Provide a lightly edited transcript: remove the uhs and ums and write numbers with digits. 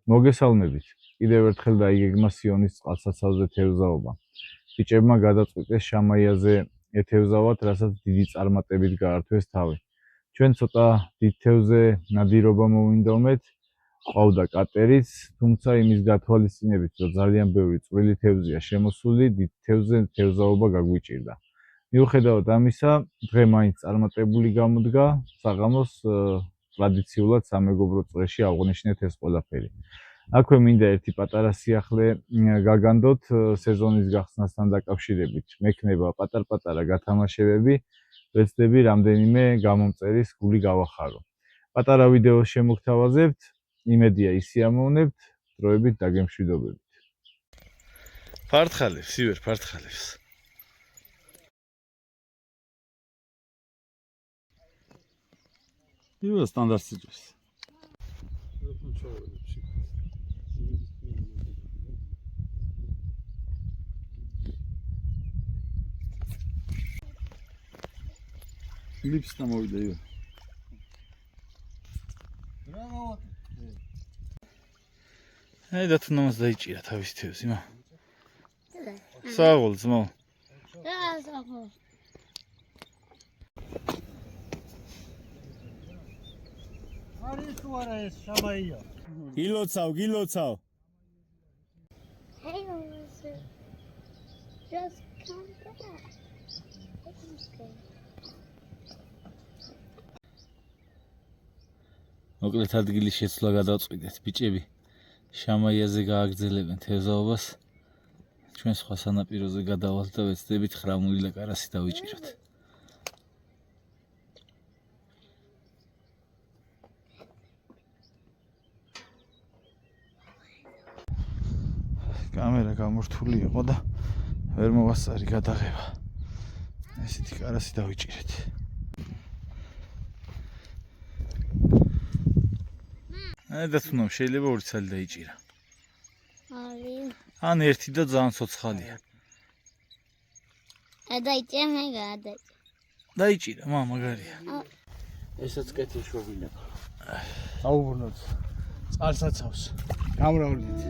მოგესალმებით. კიდევ ერთხელ დაიგეგმა სიონის წყალსაცავზე თევზაობა. ბიჭებმა გადაწყვიტეს შამაიაზე ეთევზავათ, რასაც დიდი წარმატებით გაართვეს თავი. ჩვენ ცოტა დიდ თევზე ნადირობა მოვინდომეთ, ყავდა კატერიც, თუმცა იმის გათვალისწინებით, რომ ძალიან ბევრი წვრილი თევზია შემოსული, დიდ თევზე თევზაობა გაგვიჭირდა. მიუხედავად ამისა, დღე მაინც წარმატებული გამოდგა, საღამოს ტრადიციულად სამეგობრო წრეში აღვნიშნეთ ეს ყველაფერი. აქვე მინდა ერთი პატარა სიახლე გაგანდოთ სეზონის გახსნასთან დაკავშირებით. მექნება პატარ-პატარა გათამაშებები, ვეცდები რამდენიმე გამომწერის გული გავახარო. პატარა ვიდეოს შემოგთავაზებთ, იმედია ისიამოვნებთ, დროებით დაგემშვიდობებით. ფართხალებს, ივერ ფართხალებს. იო სტანდარტი ჯეს. ლიფს დამოვიდა იო. აი და თუ ნამას დაიჭირა თავის თევზი, მა. საღოლ ძმო. საღოლ. არის თუ არა ეს შამაია? გილოცავ. Hey, just come back. მოკლედ ადგილის შეცვლა გადავწყვიტეთ, ბიჭები. შამაიაზე გააგრძელებენ თევზაობას. ჩვენ სხვა სანაპიროზე გადავალთ და ვეცდებით ხრამული და კარასი დავიჭიროთ. კამერა გამორთული იყო და ვერ მოვასწარი გადაღება. ესეთი კარასი დავიჭირეთ. აი და თუნო შეიძლება ორი ცალი დაიჭირა. არის. ან ერთი და ძალიან ცოცხალია. დაიჭირა მე გადაიჭირა. დაიჭირა, მაგარია. ესაც კეთილ შობინება. აუბრუნოთ. წყალსაცავს. გამრავლით.